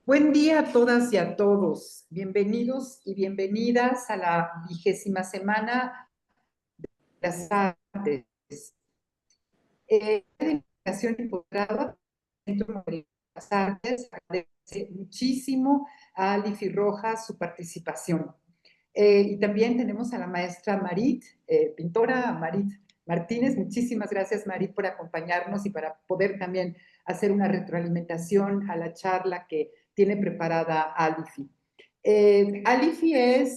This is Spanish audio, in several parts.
Buen día a todas y a todos. Bienvenidos y bienvenidas a la 20ª semana de las artes. La invitación y posgrado Centro de las Artes. Agradece muchísimo a Alifi Rojas su participación. Y también tenemos a la maestra Marit, pintora Marit Martínez. Muchísimas gracias, Marit, por acompañarnos y para poder también hacer una retroalimentación a la charla que tiene preparada Alifi. Alifi ella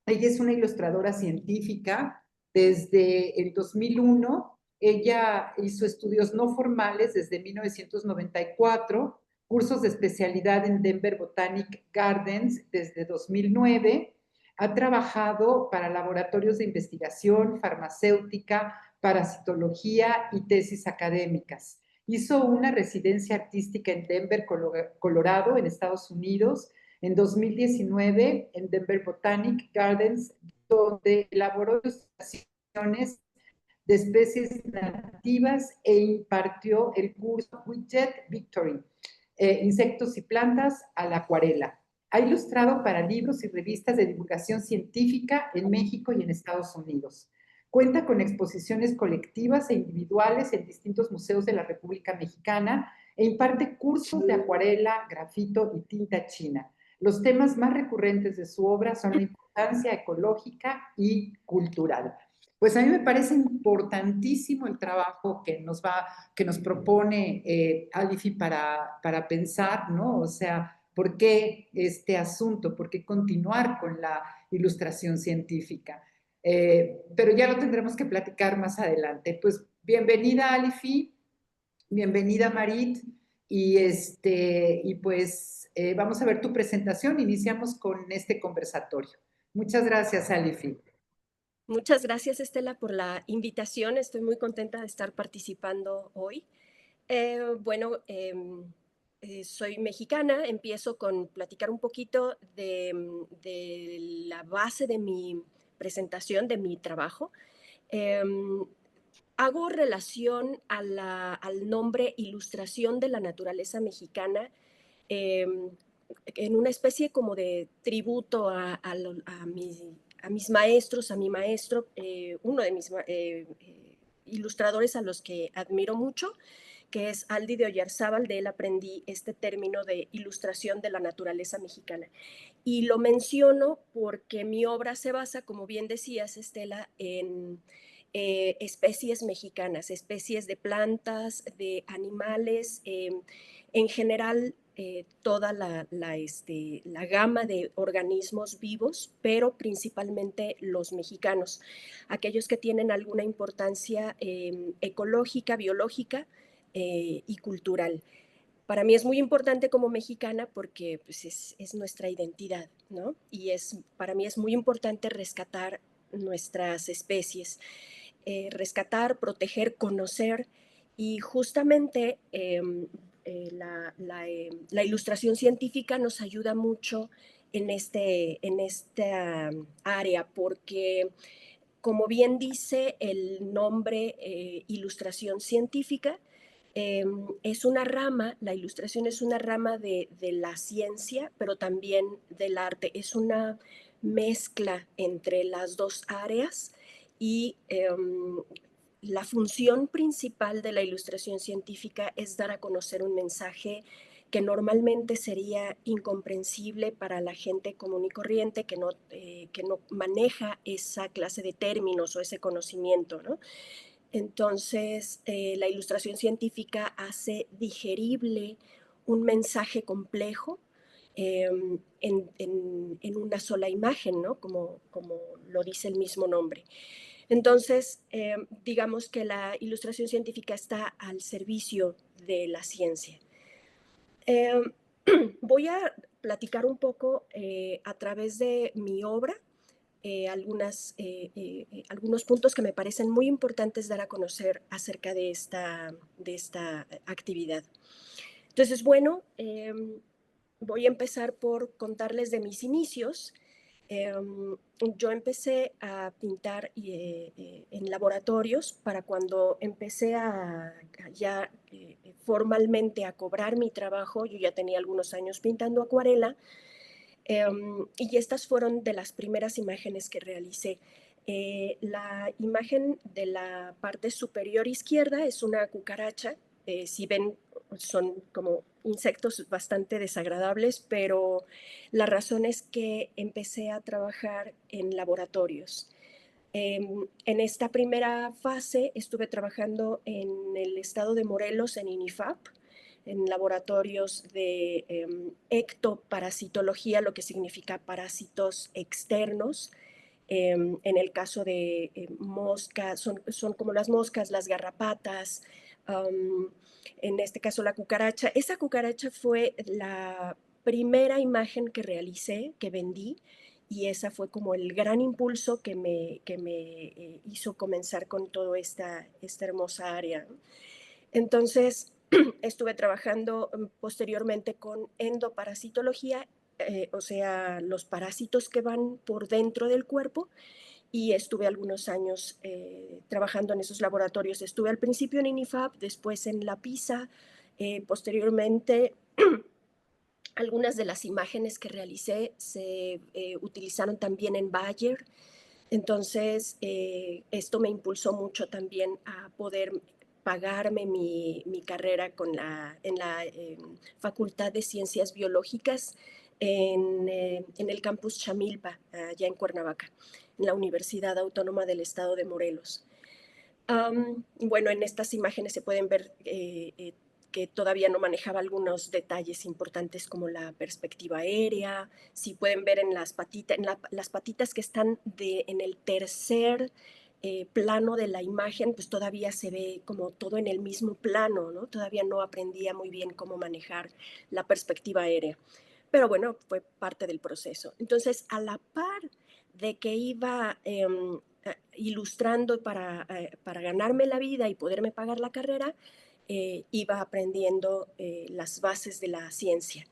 es una ilustradora científica. Desde el 2001, ella hizo estudios no formales desde 1994, cursos de especialidad en Denver Botanic Gardens desde 2009. Ha trabajado para laboratorios de investigación, farmacéutica, parasitología y tesis académicas. Hizo una residencia artística en Denver, Colorado, en Estados Unidos, en 2019 en Denver Botanic Gardens, donde elaboró ilustraciones de especies nativas e impartió el curso Widget Victory, insectos y plantas a la acuarela. Ha ilustrado para libros y revistas de divulgación científica en México y en Estados Unidos. Cuenta con exposiciones colectivas e individuales en distintos museos de la República Mexicana e imparte cursos de acuarela, grafito y tinta china. Los temas más recurrentes de su obra son la importancia ecológica y cultural. Pues a mí me parece importantísimo el trabajo que nos propone Alifi para pensar, ¿no? O sea, ¿por qué este asunto? ¿Por qué continuar con la ilustración científica? Pero ya lo tendremos que platicar más adelante. Pues bienvenida, Alifi, bienvenida, Marit, y pues vamos a ver tu presentación. Iniciamos con este conversatorio. Muchas gracias, Alifi. Muchas gracias, Estela, por la invitación. Estoy muy contenta de estar participando hoy. Bueno, soy mexicana. Empiezo con platicar un poquito de la base de mi presentación, de mi trabajo. Hago relación al nombre Ilustración de la Naturaleza Mexicana, em, en una especie como de tributo a mis maestros, a mi maestro, uno de mis ilustradores a los que admiro mucho, que es Aldi de Oyarzábal. De él aprendí este término de ilustración de la naturaleza mexicana. Y lo menciono porque mi obra se basa, como bien decías, Estela, en especies mexicanas, especies de plantas, de animales, en general toda la gama de organismos vivos, pero principalmente los mexicanos, aquellos que tienen alguna importancia ecológica, biológica y cultural. Para mí es muy importante como mexicana porque pues, es nuestra identidad, ¿no? Y para mí es muy importante rescatar nuestras especies, rescatar, proteger, conocer, y justamente la ilustración científica nos ayuda mucho en esta área, porque como bien dice el nombre, ilustración científica, es una rama, la ilustración es una rama de la ciencia, pero también del arte. Es una mezcla entre las dos áreas y la función principal de la ilustración científica es dar a conocer un mensaje que normalmente sería incomprensible para la gente común y corriente que no maneja esa clase de términos o ese conocimiento, ¿no? Entonces, la ilustración científica hace digerible un mensaje complejo en una sola imagen, ¿no? Como lo dice el mismo nombre. Entonces, digamos que la ilustración científica está al servicio de la ciencia. Eh, Voy a platicar un poco a través de mi obra algunos puntos que me parecen muy importantes dar a conocer acerca de esta actividad. Entonces, bueno, voy a empezar por contarles de mis inicios. Eh, yo empecé a pintar en laboratorios para cuando empecé a ya formalmente a cobrar mi trabajo. Yo ya tenía algunos años pintando acuarela, y estas fueron de las primeras imágenes que realicé. La imagen de la parte superior izquierda es una cucaracha. Si ven, son como insectos bastante desagradables, pero la razón es que empecé a trabajar en laboratorios. En esta primera fase estuve trabajando en el estado de Morelos, en INIFAP, en laboratorios de ectoparasitología, lo que significa parásitos externos. En el caso de moscas, son como las moscas, las garrapatas, en este caso la cucaracha. Esa cucaracha fue la primera imagen que realicé, que vendí, y esa fue como el gran impulso que me hizo comenzar con toda esta hermosa área. Entonces, estuve trabajando posteriormente con endoparasitología, o sea, los parásitos que van por dentro del cuerpo, y estuve algunos años trabajando en esos laboratorios. Estuve al principio en INIFAP, después en la PISA, posteriormente algunas de las imágenes que realicé se utilizaron también en Bayer. Entonces, esto me impulsó mucho también a poder pagarme mi carrera en la Facultad de Ciencias Biológicas en el campus Chamilpa, allá en Cuernavaca, en la Universidad Autónoma del Estado de Morelos. Bueno, en estas imágenes se pueden ver que todavía no manejaba algunos detalles importantes como la perspectiva aérea. Si pueden ver en las patitas, las patitas que están en el tercer plano de la imagen, pues todavía se ve como todo en el mismo plano, ¿no? Todavía no aprendía muy bien cómo manejar la perspectiva aérea. Pero bueno, fue parte del proceso. Entonces, a la par de que iba ilustrando para ganarme la vida y poderme pagar la carrera, iba aprendiendo las bases de la ciencia.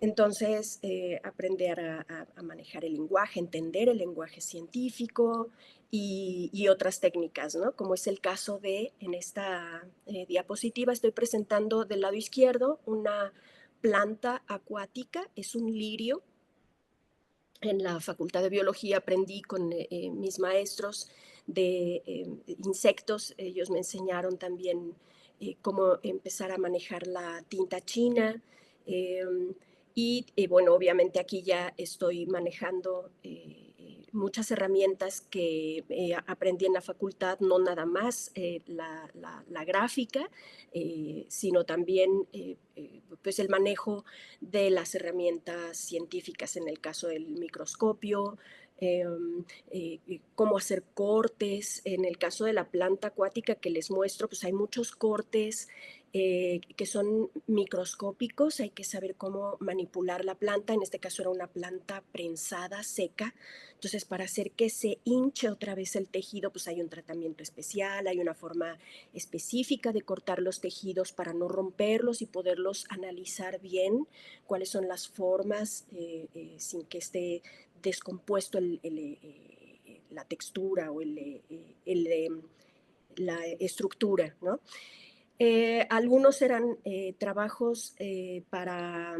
Entonces, aprender a manejar el lenguaje, entender el lenguaje científico y otras técnicas, ¿no? Como es el caso de, en esta diapositiva, estoy presentando del lado izquierdo una planta acuática, es un lirio. En la Facultad de Biología aprendí con mis maestros de insectos. Ellos me enseñaron también cómo empezar a manejar la tinta china. eh, bueno, obviamente aquí ya estoy manejando muchas herramientas que aprendí en la facultad, no nada más la gráfica, sino también pues el manejo de las herramientas científicas, en el caso del microscopio, eh, cómo hacer cortes. En el caso de la planta acuática que les muestro, pues hay muchos cortes que son microscópicos. Hay que saber cómo manipular la planta. En este caso era una planta prensada, seca. Entonces, para hacer que se hinche otra vez el tejido, pues hay un tratamiento especial, hay una forma específica de cortar los tejidos para no romperlos y poderlos analizar bien, cuáles son las formas sin que esté descompuesto la textura o la estructura, ¿no? Algunos eran trabajos para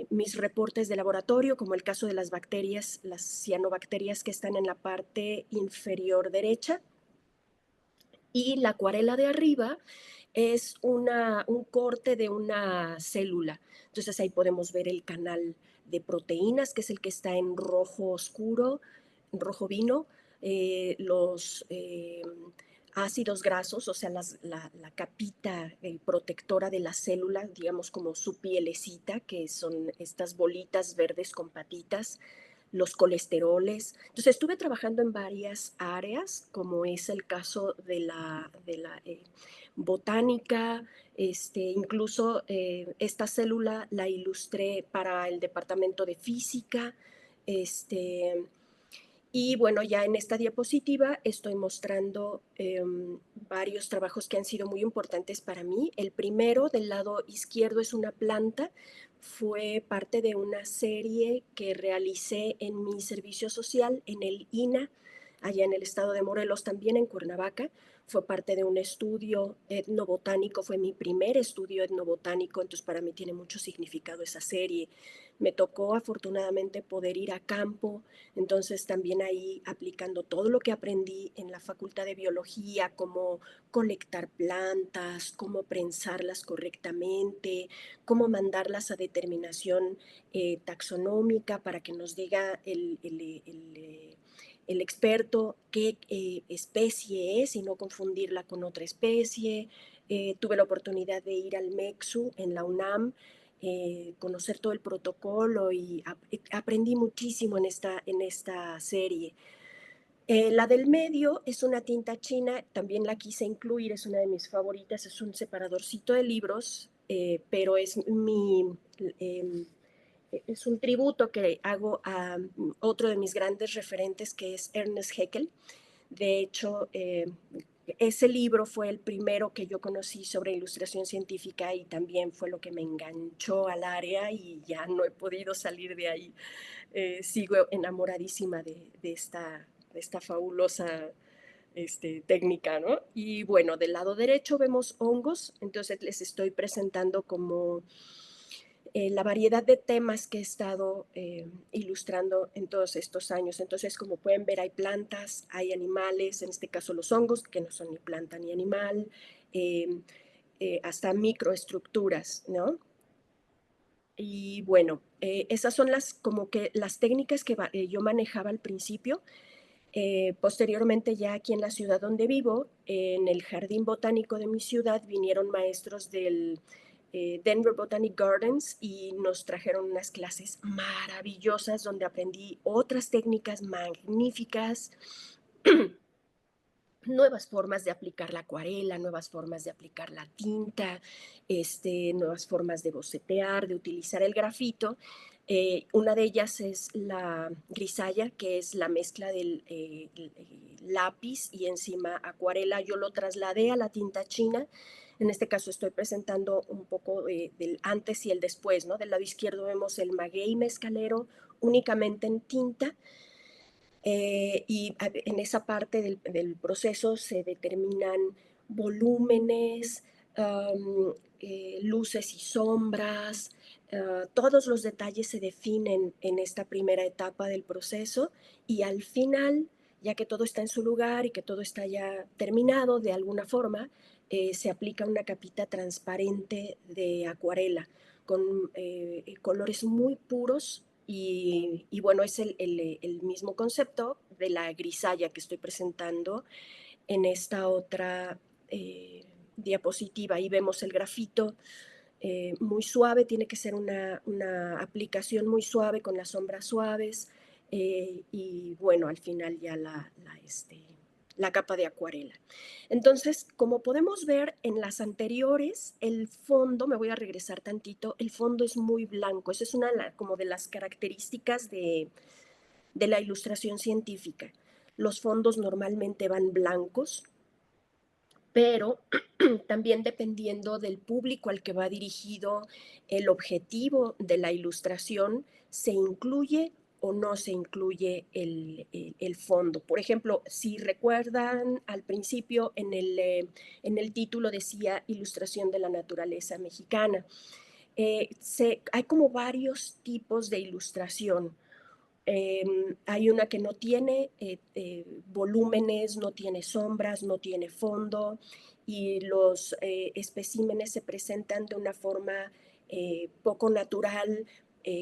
mis reportes de laboratorio, como el caso de las bacterias, las cianobacterias que están en la parte inferior derecha. Y la acuarela de arriba es un corte de una célula. Entonces ahí podemos ver el canal de proteínas, que es el que está en rojo oscuro, en rojo vino, los ácidos grasos, o sea, la capita protectora de la célula, digamos como su pielecita, que son estas bolitas verdes con patitas, los colesteroles. Entonces estuve trabajando en varias áreas, como es el caso de la botánica. Incluso esta célula la ilustré para el departamento de física. Y bueno, ya en esta diapositiva estoy mostrando varios trabajos que han sido muy importantes para mí. El primero, del lado izquierdo, es una planta. Fue parte de una serie que realicé en mi servicio social en el INA, allá en el estado de Morelos, también en Cuernavaca. Fue parte de un estudio etnobotánico, fue mi primer estudio etnobotánico, entonces para mí tiene mucho significado esa serie. Me tocó afortunadamente poder ir a campo, entonces también ahí aplicando todo lo que aprendí en la Facultad de Biología, cómo colectar plantas, cómo prensarlas correctamente, cómo mandarlas a determinación taxonómica para que nos diga el experto qué especie es y no confundirla con otra especie. Tuve la oportunidad de ir al MEXU en la UNAM, conocer todo el protocolo y aprendí muchísimo en esta serie. La del medio es una tinta china, también la quise incluir, es una de mis favoritas, es un separadorcito de libros, pero eh, es un tributo que hago a otro de mis grandes referentes, que es Ernest Haeckel. De hecho, ese libro fue el primero que yo conocí sobre ilustración científica y también fue lo que me enganchó al área y ya no he podido salir de ahí. Sigo enamoradísima de esta fabulosa técnica, ¿no? Y bueno, del lado derecho vemos hongos, entonces les estoy presentando como la variedad de temas que he estado ilustrando en todos estos años. Entonces, como pueden ver, hay plantas, hay animales, en este caso los hongos, que no son ni planta ni animal, eh, hasta microestructuras, ¿no? Y bueno, esas son como que las técnicas que yo manejaba al principio. Posteriormente, ya aquí en la ciudad donde vivo, en el jardín botánico de mi ciudad, vinieron maestros del Denver Botanic Gardens y nos trajeron unas clases maravillosas donde aprendí otras técnicas magníficas, nuevas formas de aplicar la acuarela, nuevas formas de aplicar la tinta, nuevas formas de bocetear, de utilizar el grafito. Una de ellas es la grisalla, que es la mezcla del lápiz y encima acuarela. Yo lo trasladé a la tinta china. En este caso estoy presentando un poco del antes y el después, ¿no? Del lado izquierdo vemos el maguey mezcalero únicamente en tinta, y en esa parte del proceso se determinan volúmenes, luces y sombras, todos los detalles se definen en esta primera etapa del proceso y al final, ya que todo está en su lugar y que todo está ya terminado de alguna forma, se aplica una capita transparente de acuarela con colores muy puros y bueno, es el mismo concepto de la grisalla que estoy presentando en esta otra diapositiva. Ahí vemos el grafito muy suave, tiene que ser una aplicación muy suave con las sombras suaves y bueno, al final ya la capa de acuarela. Entonces, como podemos ver en las anteriores, el fondo, me voy a regresar tantito, el fondo es muy blanco. Esa es una como de las características de la ilustración científica. Los fondos normalmente van blancos, pero también dependiendo del público al que va dirigido el objetivo de la ilustración, se incluye o no se incluye el fondo. Por ejemplo, si recuerdan al principio en el título decía Ilustración de la naturaleza mexicana. Hay como varios tipos de ilustración. Hay una que no tiene volúmenes, no tiene sombras, no tiene fondo y los especímenes se presentan de una forma poco natural,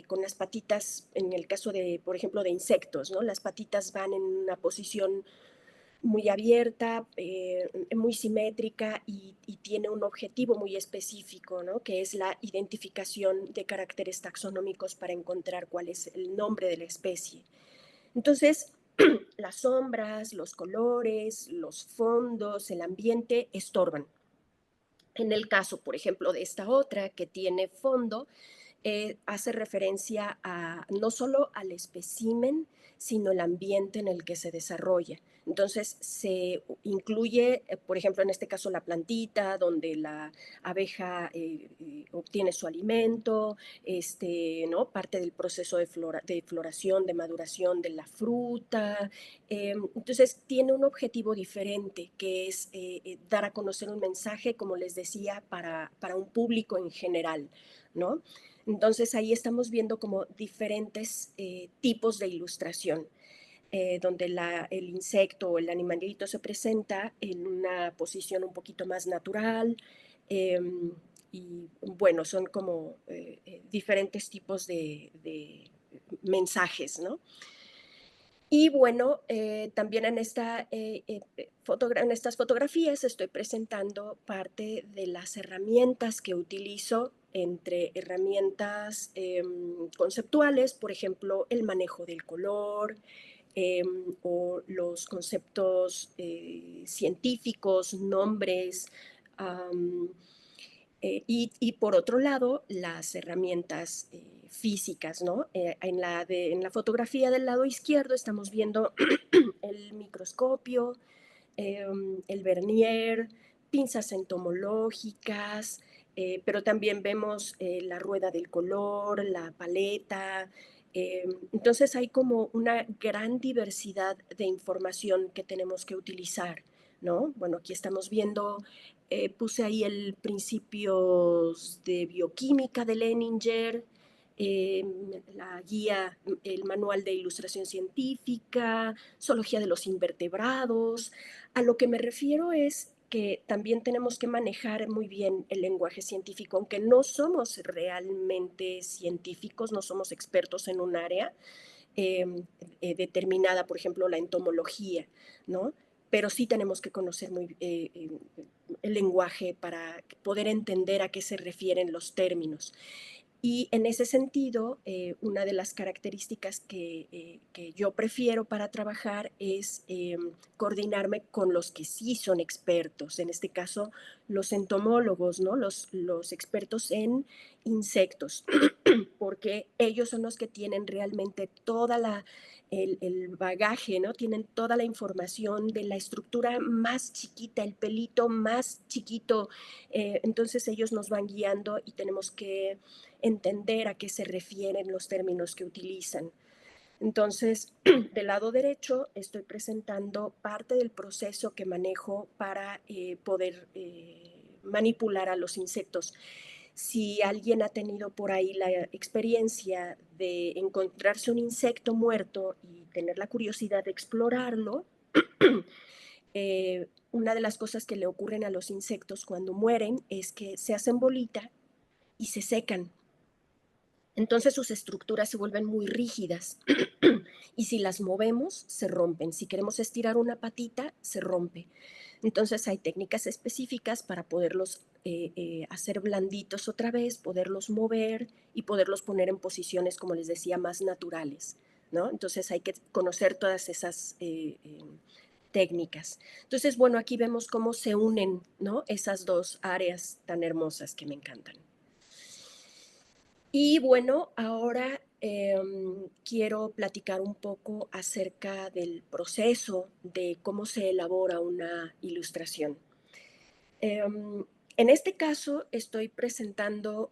con las patitas, en el caso de, por ejemplo, de insectos, ¿no? Las patitas van en una posición muy abierta, muy simétrica y tiene un objetivo muy específico, ¿no? Que es la identificación de caracteres taxonómicos para encontrar cuál es el nombre de la especie. Entonces, las sombras, los colores, los fondos, el ambiente estorban. En el caso, por ejemplo, de esta otra que tiene fondo, hace referencia no solo al espécimen, sino el ambiente en el que se desarrolla. Entonces se incluye, por ejemplo, en este caso la plantita, donde la abeja obtiene su alimento, ¿no? Parte del proceso de floración, de maduración de la fruta. Entonces, tiene un objetivo diferente, que es dar a conocer un mensaje, como les decía, para un público en general, ¿no? Entonces, ahí estamos viendo como diferentes tipos de ilustración. Donde el insecto o el animalito se presenta en una posición un poquito más natural. eh, y bueno, son como diferentes tipos de mensajes, ¿no? Y bueno, también en en estas fotografías estoy presentando parte de las herramientas que utilizo, entre herramientas conceptuales, por ejemplo, el manejo del color, o los conceptos científicos, nombres, um, y por otro lado, las herramientas físicas, ¿no? En la fotografía del lado izquierdo estamos viendo el microscopio, el vernier, pinzas entomológicas, pero también vemos la rueda del color, la paleta. Entonces hay como una gran diversidad de información que tenemos que utilizar, ¿no? Bueno, aquí estamos viendo, puse ahí el Principios de Bioquímica de Leninger, eh, la guía, el manual de ilustración científica, zoología de los invertebrados. A lo que me refiero es que también tenemos que manejar muy bien el lenguaje científico, aunque no somos realmente científicos, no somos expertos en un área eh, determinada, por ejemplo, la entomología, ¿no? Pero sí tenemos que conocer el lenguaje para poder entender a qué se refieren los términos. Y en ese sentido, una de las características que yo prefiero para trabajar es coordinarme con los que sí son expertos, en este caso los entomólogos, ¿no? Los expertos en insectos, porque ellos son los que tienen realmente el bagaje, ¿no? Tienen toda la información de la estructura más chiquita, el pelito más chiquito. Entonces ellos nos van guiando y tenemos que entender a qué se refieren los términos que utilizan. Entonces, del lado derecho estoy presentando parte del proceso que manejo para poder manipular a los insectos. Si alguien ha tenido por ahí la experiencia de encontrarse un insecto muerto y tener la curiosidad de explorarlo, una de las cosas que le ocurren a los insectos cuando mueren es que se hacen bolita y se secan. Entonces sus estructuras se vuelven muy rígidas y si las movemos se rompen. Si queremos estirar una patita, se rompe. Entonces hay técnicas específicas para poderlos hacer blanditos otra vez, poderlos mover y poderlos poner en posiciones, como les decía, más naturales, ¿no? Entonces hay que conocer todas esas técnicas. Entonces, bueno, aquí vemos cómo se unen, ¿no? Esas dos áreas tan hermosas que me encantan. Y bueno, ahora quiero platicar un poco acerca del proceso de cómo se elabora una ilustración. En este caso estoy presentando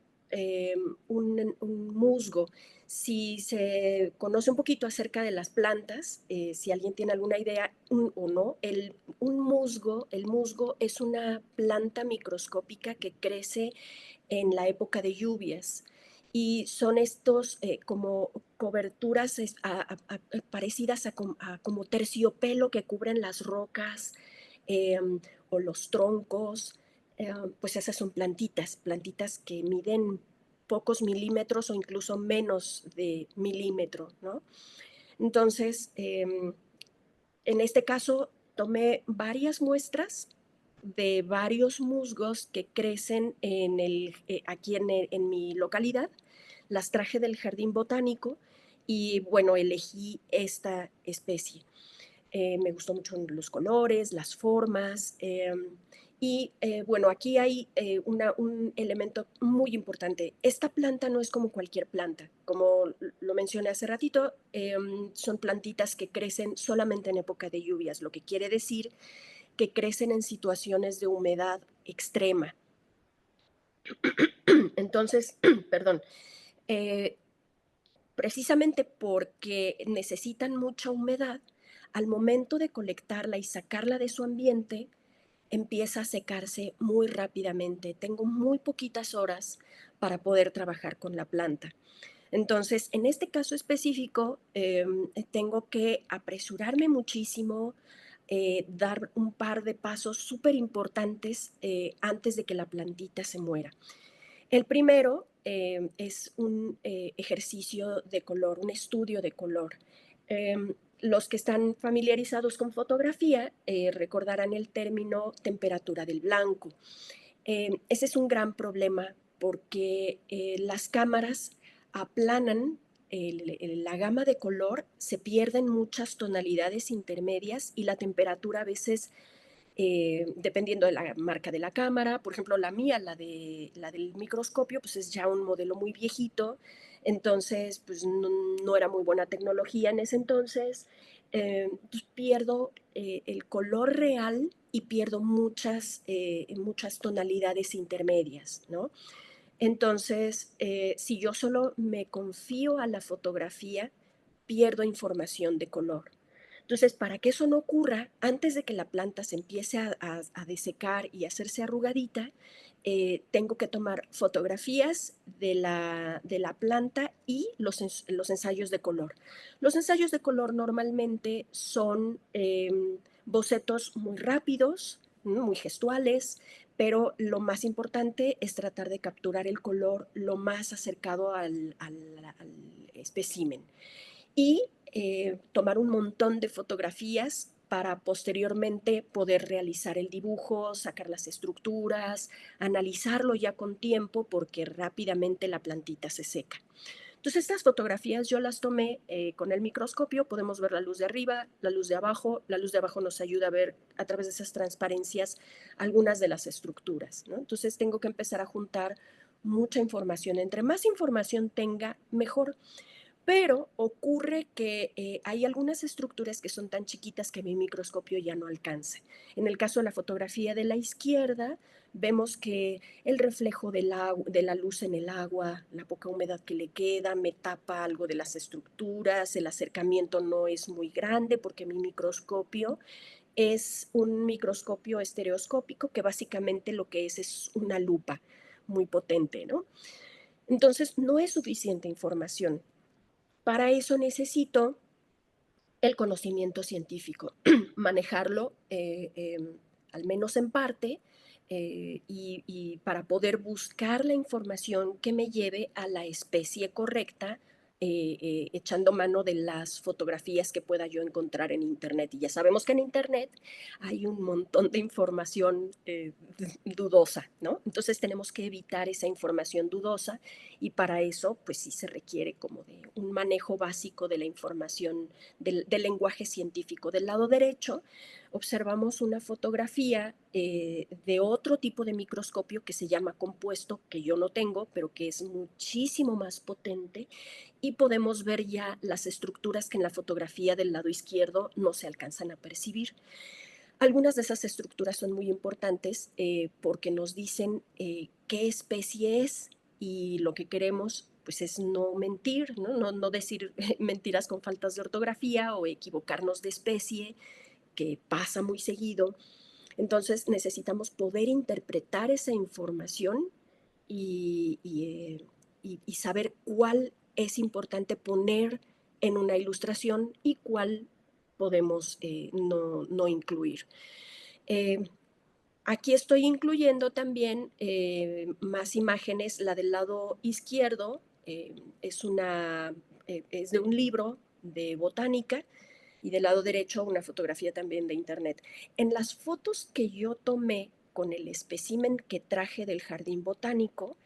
un musgo. Si se conoce un poquito acerca de las plantas, si alguien tiene alguna idea o no, el musgo es una planta microscópica que crece en la época de lluvias y son estos como coberturas parecidas a como terciopelo que cubren las rocas eh, o los troncos. Pues esas son plantitas que miden pocos milímetros o incluso menos de milímetro, ¿no? Entonces, en este caso, tomé varias muestras de varios musgos que crecen aquí en mi localidad. Las traje del jardín botánico y bueno, elegí esta especie. Me gustó mucho los colores, las formas. Y bueno, aquí hay un elemento muy importante. Esta planta no es como cualquier planta. Como lo mencioné hace ratito, son plantitas que crecen solamente en época de lluvias, lo que quiere decir que crecen en situaciones de humedad extrema. Entonces, perdón, eh, precisamente porque necesitan mucha humedad, al momento de colectarla y sacarla de su ambiente, empieza a secarse muy rápidamente. Tengo muy poquitas horas para poder trabajar con la planta. Entonces, en este caso específico, tengo que apresurarme muchísimo, dar un par de pasos súper importantes antes de que la plantita se muera. El primero es un ejercicio de color, un estudio de color. Los que están familiarizados con fotografía recordarán el término temperatura del blanco. Ese es un gran problema porque las cámaras aplanan la gama de color, se pierden muchas tonalidades intermedias y la temperatura a veces, dependiendo de la marca de la cámara, por ejemplo, la mía, la del microscopio, pues es ya un modelo muy viejito, entonces pues no era muy buena tecnología en ese entonces, pues pierdo el color real y pierdo muchas tonalidades intermedias, ¿no? Entonces, si yo solo me confío a la fotografía, pierdo información de color. Entonces, para que eso no ocurra, antes de que la planta se empiece a desecar y hacerse arrugadita, tengo que tomar fotografías de la planta y los ensayos de color. Los ensayos de color normalmente son bocetos muy rápidos, ¿no? Muy gestuales, pero lo más importante es tratar de capturar el color lo más acercado al espécimen y tomar un montón de fotografías para posteriormente poder realizar el dibujo, sacar las estructuras, analizarlo ya con tiempo porque rápidamente la plantita se seca. Entonces estas fotografías yo las tomé con el microscopio, podemos ver la luz de arriba, la luz de abajo nos ayuda a ver a través de esas transparencias algunas de las estructuras, ¿no? Entonces tengo que empezar a juntar mucha información. Entre más información tenga, mejor. Pero ocurre que hay algunas estructuras que son tan chiquitas que mi microscopio ya no alcanza. En el caso de la fotografía de la izquierda, vemos que el reflejo de la luz en el agua, la poca humedad que le queda, me tapa algo de las estructuras, el acercamiento no es muy grande porque mi microscopio es un microscopio estereoscópico que básicamente lo que es una lupa muy potente, ¿no? Entonces, no es suficiente información. Para eso necesito el conocimiento científico, manejarlo al menos en parte y para poder buscar la información que me lleve a la especie correcta, echando mano de las fotografías que pueda yo encontrar en Internet. Y ya sabemos que en Internet hay un montón de información dudosa, ¿no? Entonces tenemos que evitar esa información dudosa y para eso, pues sí se requiere como de un manejo básico de la información del lenguaje científico. Del lado derecho observamos una fotografía de otro tipo de microscopio que se llama compuesto, que yo no tengo, pero que es muchísimo más potente y podemos ver ya las estructuras que en la fotografía del lado izquierdo no se alcanzan a percibir. Algunas de esas estructuras son muy importantes porque nos dicen qué especie es y lo que queremos pues es no mentir, no decir mentiras con faltas de ortografía o equivocarnos de especie, que pasa muy seguido. Entonces necesitamos poder interpretar esa información y saber cuál es importante poner en una ilustración y cuál podemos no incluir. Eh, Aquí estoy incluyendo también más imágenes. La del lado izquierdo es de un libro de botánica y del lado derecho una fotografía también de internet. En las fotos que yo tomé con el espécimen que traje del jardín botánico,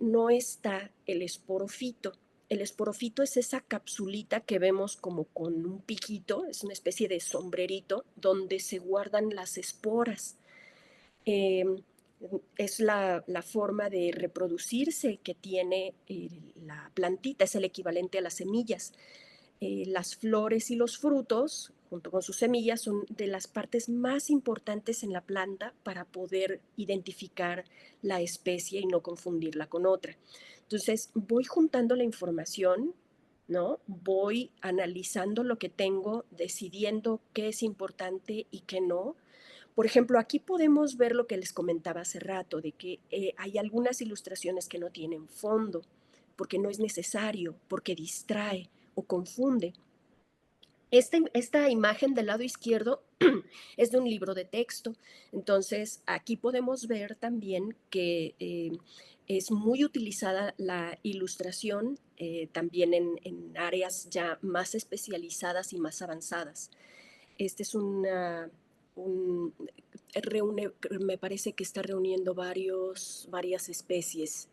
no está el esporofito. El esporofito es esa capsulita que vemos como con un piquito, es una especie de sombrerito donde se guardan las esporas. Eh, es la forma de reproducirse que tiene la plantita, es el equivalente a las semillas. las flores y los frutos, junto con sus semillas, son de las partes más importantes en la planta para poder identificar la especie y no confundirla con otra. Entonces, voy juntando la información, ¿no? Voy analizando lo que tengo, decidiendo qué es importante y qué no. Por ejemplo, aquí podemos ver lo que les comentaba hace rato, de que hay algunas ilustraciones que no tienen fondo, porque no es necesario, porque distrae o confunde. Esta imagen del lado izquierdo es de un libro de texto. Entonces, aquí podemos ver también que es muy utilizada la ilustración también en áreas ya más especializadas y más avanzadas. Este es un, me parece que está reuniendo varias especies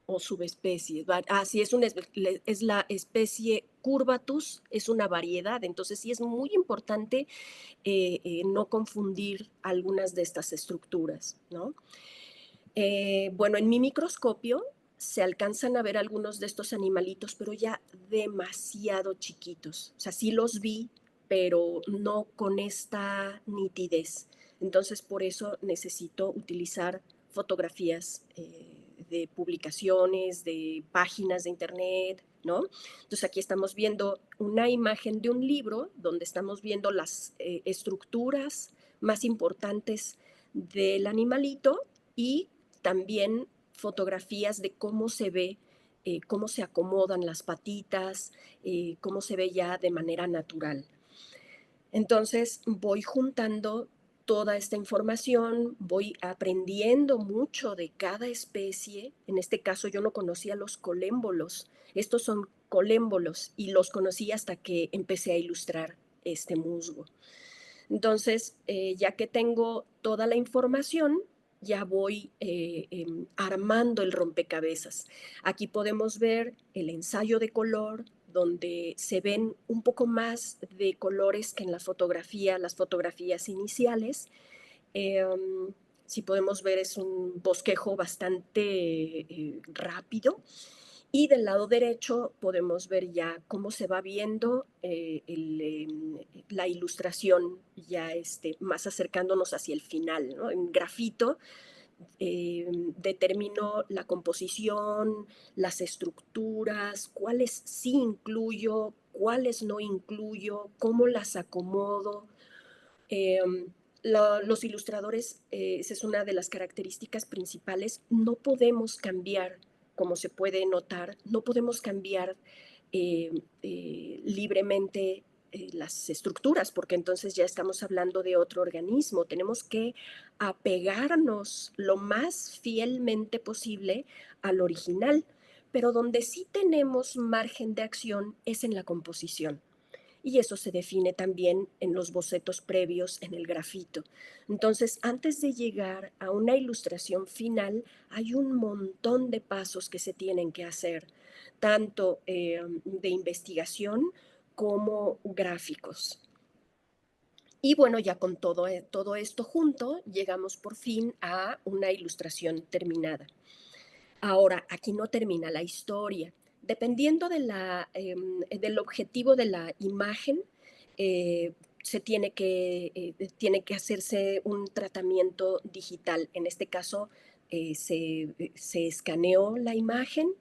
o subespecies. Sí, es la especie Curvatus, es una variedad, entonces sí es muy importante no confundir algunas de estas estructuras, ¿no? Bueno, en mi microscopio se alcanzan a ver algunos de estos animalitos, pero ya demasiado chiquitos. O sea, sí los vi, pero no con esta nitidez. Entonces, por eso necesito utilizar fotografías de publicaciones, de páginas de internet, ¿no? Entonces, aquí estamos viendo una imagen de un libro donde estamos viendo las estructuras más importantes del animalito y también fotografías de cómo se ve, cómo se acomodan las patitas, cómo se ve ya de manera natural. Entonces voy juntando toda esta información, voy aprendiendo mucho de cada especie. En este caso yo no conocía los colémbolos. Estos son colémbolos y los conocí hasta que empecé a ilustrar este musgo. Entonces, ya que tengo toda la información, ya voy armando el rompecabezas. Aquí podemos ver el ensayo de color, donde se ven un poco más de colores que en las fotografías iniciales. Eh, si podemos ver, es un bosquejo bastante rápido. Y del lado derecho podemos ver ya cómo se va viendo la ilustración, ya más acercándonos hacia el final, ¿no? En grafito determino la composición, las estructuras, cuáles sí incluyo, cuáles no incluyo, cómo las acomodo. Eh, los ilustradores, esa es una de las características principales, no podemos cambiar, como se puede notar, no podemos cambiar libremente las estructuras, porque entonces ya estamos hablando de otro organismo. Tenemos que apegarnos lo más fielmente posible al original, pero donde sí tenemos margen de acción es en la composición y eso se define también en los bocetos previos en el grafito. Entonces, antes de llegar a una ilustración final, hay un montón de pasos que se tienen que hacer, tanto de investigación como gráficos. Y bueno, ya con todo esto junto, llegamos por fin a una ilustración terminada. Ahora, aquí no termina la historia. Dependiendo del objetivo de la imagen, eh, tiene que hacerse un tratamiento digital. En este caso, se escaneó la imagen,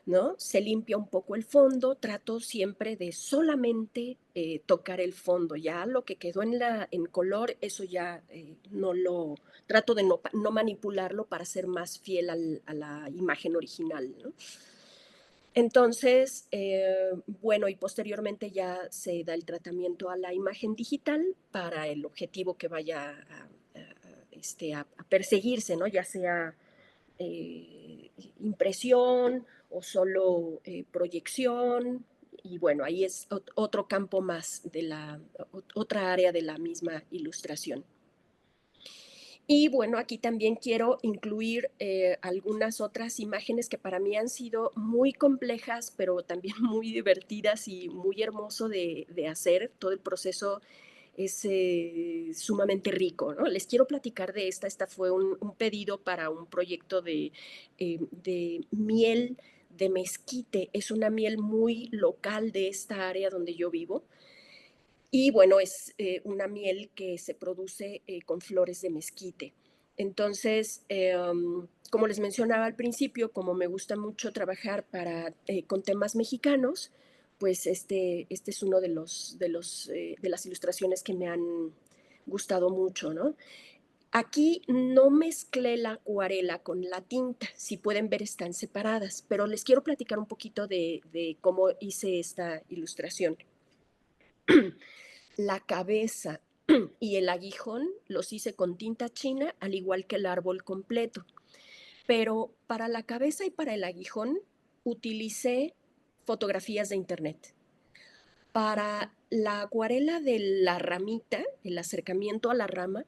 ¿no? Se limpia un poco el fondo, trato siempre de solamente tocar el fondo. Ya lo que quedó en color, eso ya trato de no manipularlo para ser más fiel a la imagen original, ¿no? Entonces, bueno, y posteriormente ya se da el tratamiento a la imagen digital para el objetivo que vaya a perseguirse, ¿no? Ya sea impresión o solo proyección. Y bueno, ahí es otro campo más otra área de la misma ilustración. Y bueno, aquí también quiero incluir algunas otras imágenes que para mí han sido muy complejas, pero también muy divertidas y muy hermoso de hacer. Todo el proceso es sumamente rico, ¿no? Les quiero platicar de esta. Esta fue un pedido para un proyecto de miel de mezquite. Es una miel muy local de esta área donde yo vivo. Y bueno, es una miel que se produce con flores de mezquite. Entonces, como les mencionaba al principio, como me gusta mucho trabajar con temas mexicanos, pues este es uno de las ilustraciones que me han gustado mucho, ¿no? Aquí no mezclé la acuarela con la tinta, si pueden ver están separadas, pero les quiero platicar un poquito de cómo hice esta ilustración. La cabeza y el aguijón los hice con tinta china, al igual que el árbol completo. Pero para la cabeza y para el aguijón utilicé fotografías de internet. Para la acuarela de la ramita, el acercamiento a la rama,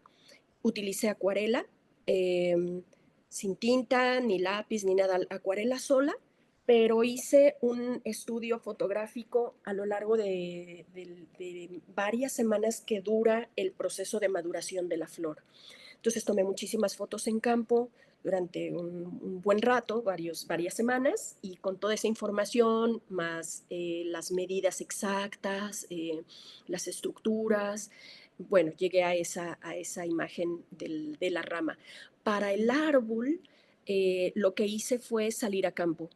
utilicé acuarela, sin tinta, ni lápiz, ni nada, acuarela sola, pero hice un estudio fotográfico a lo largo de varias semanas que dura el proceso de maduración de la flor. Entonces tomé muchísimas fotos en campo durante un buen rato, varias semanas, y con toda esa información, más las medidas exactas, las estructuras, bueno, llegué a esa imagen de la rama. Para el árbol, lo que hice fue salir a campo.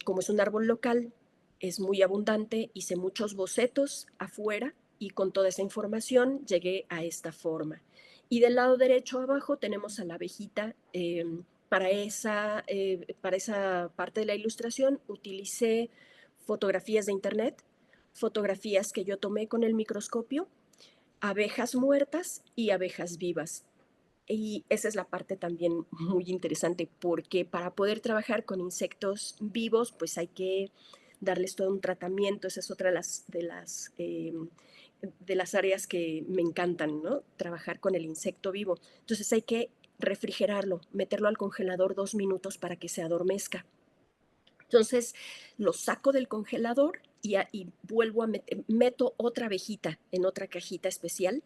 Como es un árbol local, es muy abundante, hice muchos bocetos afuera y con toda esa información llegué a esta forma. Y del lado derecho abajo tenemos a la abejita. Para esa parte de la ilustración utilicé fotografías de internet, fotografías que yo tomé con el microscopio, abejas muertas y abejas vivas. Y esa es la parte también muy interesante, porque para poder trabajar con insectos vivos, pues hay que darles todo un tratamiento. Esa es otra de las áreas que me encantan, ¿no? Trabajar con el insecto vivo. Entonces hay que refrigerarlo, meterlo al congelador 2 minutos para que se adormezca. Entonces lo saco del congelador y vuelvo meto otra abejita en otra cajita especial,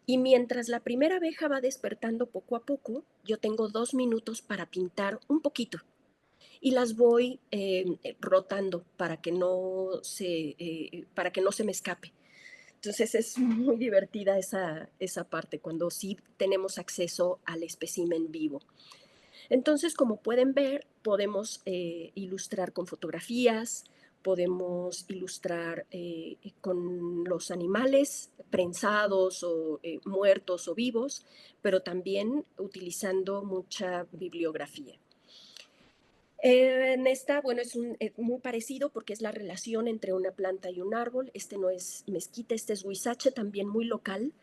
y mientras la primera abeja va despertando poco a poco, yo tengo 2 minutos para pintar un poquito y las voy rotando para que no se me escape. Entonces es muy divertida esa parte cuando sí tenemos acceso al espécimen vivo. Entonces, como pueden ver, podemos ilustrar con fotografías, podemos ilustrar con los animales prensados o muertos o vivos, pero también utilizando mucha bibliografía. En esta, bueno, es muy parecido porque es la relación entre una planta y un árbol. Este no es mezquite, este es huizache, también muy local.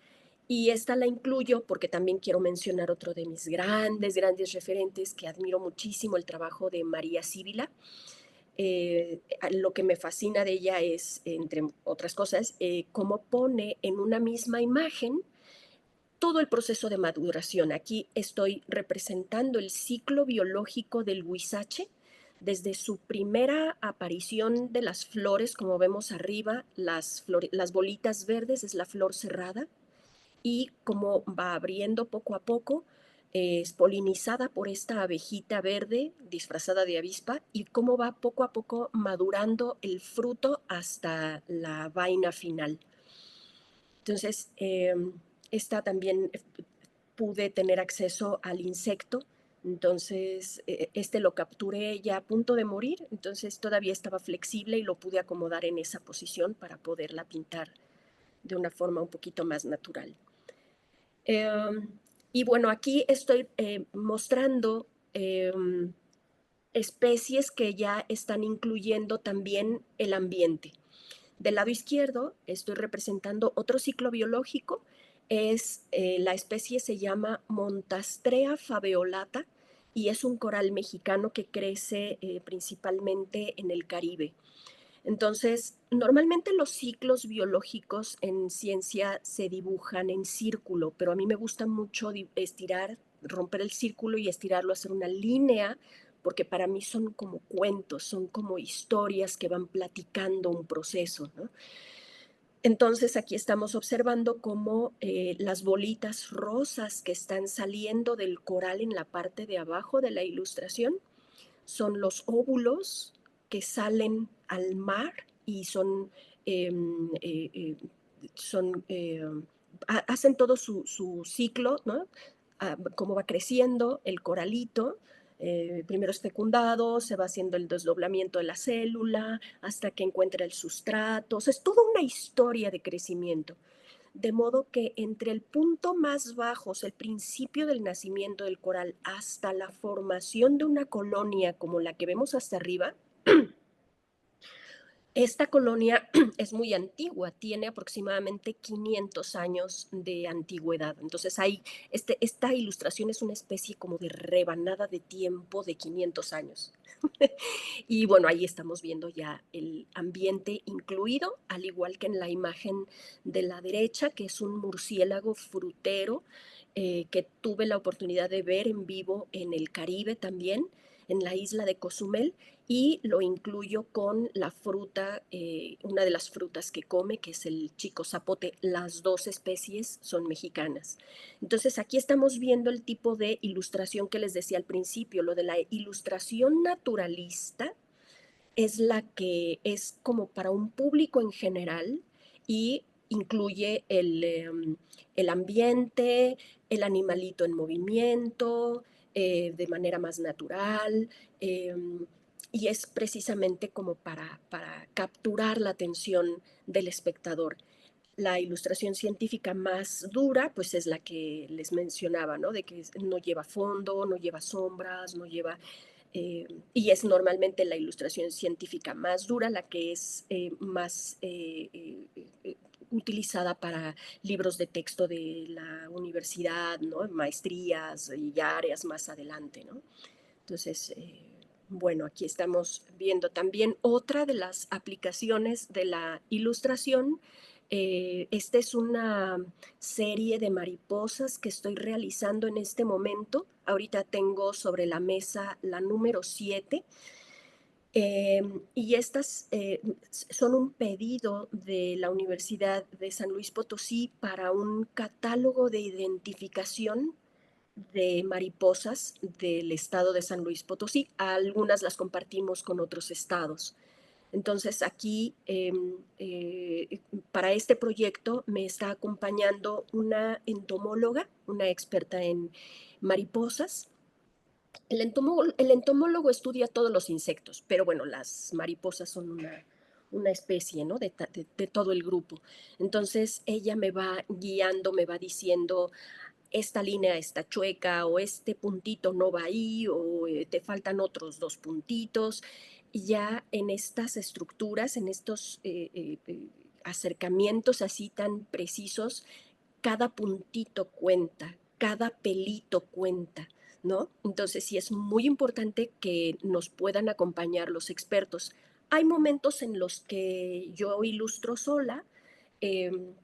Y esta la incluyo porque también quiero mencionar otro de mis grandes referentes, que admiro muchísimo, el trabajo de María Sibila. Lo que me fascina de ella es, entre otras cosas, cómo pone en una misma imagen todo el proceso de maduración. Aquí estoy representando el ciclo biológico del huizache, desde su primera aparición de las flores, como vemos arriba, las bolitas verdes es la flor cerrada, y cómo va abriendo poco a poco, es polinizada por esta abejita verde disfrazada de avispa, y cómo va poco a poco madurando el fruto hasta la vaina final. Entonces, esta también pude tener acceso al insecto. Entonces, este lo capturé ya a punto de morir, entonces todavía estaba flexible y lo pude acomodar en esa posición para poderla pintar de una forma un poquito más natural. Y bueno, aquí estoy mostrando especies que ya están incluyendo también el ambiente. Del lado izquierdo estoy representando otro ciclo biológico. La especie se llama Montastrea faveolata y es un coral mexicano que crece principalmente en el Caribe. Entonces, normalmente los ciclos biológicos en ciencia se dibujan en círculo, pero a mí me gusta mucho estirar, romper el círculo y estirarlo, hacer una línea, porque para mí son como cuentos, son como historias que van platicando un proceso, ¿no? Entonces, aquí estamos observando cómo las bolitas rosas que están saliendo del coral en la parte de abajo de la ilustración son los óvulos que salen al mar y hacen todo su ciclo, ¿no? Cómo va creciendo el coralito. Primero es fecundado, se va haciendo el desdoblamiento de la célula hasta que encuentra el sustrato. O sea, es toda una historia de crecimiento. De modo que entre el punto más bajo, o sea, el principio del nacimiento del coral, hasta la formación de una colonia como la que vemos hasta arriba, esta colonia es muy antigua, tiene aproximadamente 500 años de antigüedad. Entonces, esta ilustración es una especie como de rebanada de tiempo de 500 años. Y bueno, ahí estamos viendo ya el ambiente incluido, al igual que en la imagen de la derecha, que es un murciélago frutero que tuve la oportunidad de ver en vivo en el Caribe también, en la isla de Cozumel, y lo incluyo con la fruta, una de las frutas que come, que es el chico zapote. Las dos especies son mexicanas. Entonces aquí estamos viendo el tipo de ilustración que les decía al principio. Lo de la ilustración naturalista es la que es como para un público en general y incluye el ambiente, el animalito en movimiento, de manera más natural, eh, y es precisamente como para capturar la atención del espectador. La ilustración científica más dura, pues es la que les mencionaba, ¿no? De que no lleva fondo, no lleva sombras, no lleva y es normalmente la ilustración científica más dura, la que es más utilizada para libros de texto de la universidad, ¿no? Maestrías y ya áreas más adelante, ¿no? Entonces, bueno, aquí estamos viendo también otra de las aplicaciones de la ilustración. Esta es una serie de mariposas que estoy realizando en este momento. Ahorita tengo sobre la mesa la número 7. Y estas son un pedido de la Universidad de San Luis Potosí para un catálogo de identificación de mariposas del estado de San Luis Potosí. Algunas las compartimos con otros estados. Entonces aquí, para este proyecto, me está acompañando una entomóloga, una experta en mariposas. El entomólogo estudia todos los insectos, pero bueno, las mariposas son una especie, ¿no? De todo el grupo. Entonces ella me va guiando, me va diciendo, esta línea está chueca o este puntito no va ahí o te faltan otros dos puntitos. Y ya en estas estructuras, en estos acercamientos así tan precisos, cada puntito cuenta, cada pelito cuenta, ¿no? Entonces sí es muy importante que nos puedan acompañar los expertos. Hay momentos en los que yo ilustro sola,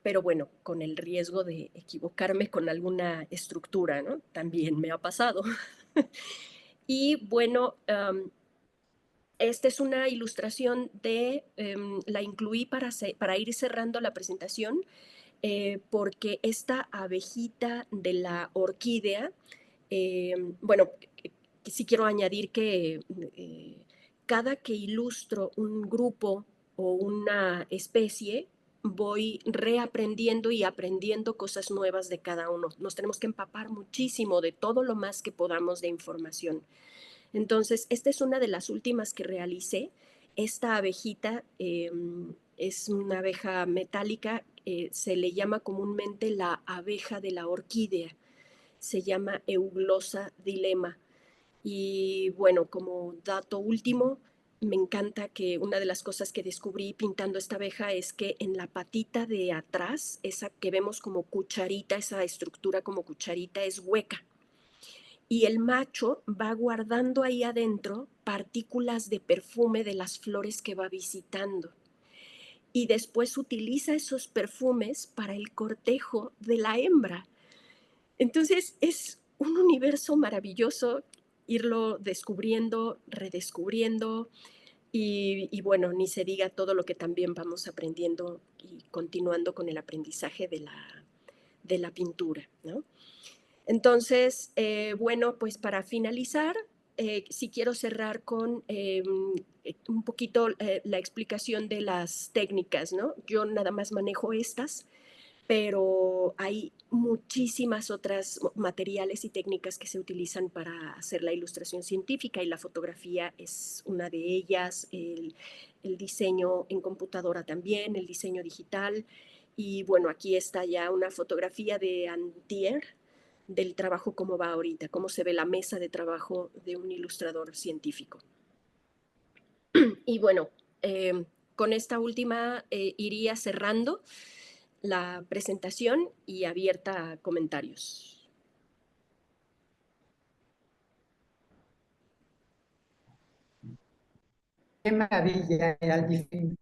pero bueno, con el riesgo de equivocarme con alguna estructura, ¿no? También me ha pasado. Y bueno, esta es una ilustración la incluí para ir cerrando la presentación, porque esta abejita de la orquídea, bueno, sí quiero añadir que cada que ilustro un grupo o una especie, voy reaprendiendo y aprendiendo cosas nuevas de cada uno. Nos tenemos que empapar muchísimo de todo lo más que podamos de información. Entonces, esta es una de las últimas que realicé. Esta abejita es una abeja metálica, se le llama comúnmente la abeja de la orquídea, se llama Euglosa dilema. Y bueno, como dato último, me encanta que una de las cosas que descubrí pintando esta abeja es que en la patita de atrás, esa que vemos como cucharita, esa estructura como cucharita es hueca. Y el macho va guardando ahí adentro partículas de perfume de las flores que va visitando. Y después utiliza esos perfumes para el cortejo de la hembra. Entonces es un universo maravilloso irlo descubriendo, redescubriendo y bueno, ni se diga todo lo que también vamos aprendiendo y continuando con el aprendizaje de la pintura, ¿no? Entonces, bueno, pues para finalizar, sí quiero cerrar con un poquito la explicación de las técnicas, ¿no? Yo nada más manejo estas, pero hay muchísimas otras materiales y técnicas que se utilizan para hacer la ilustración científica y la fotografía es una de ellas, el diseño en computadora también, el diseño digital. Y bueno, aquí está ya una fotografía de antier del trabajo cómo va ahorita, cómo se ve la mesa de trabajo de un ilustrador científico. Y bueno, con esta última iría cerrando la presentación y abierta a comentarios. Qué maravilla, Alvin.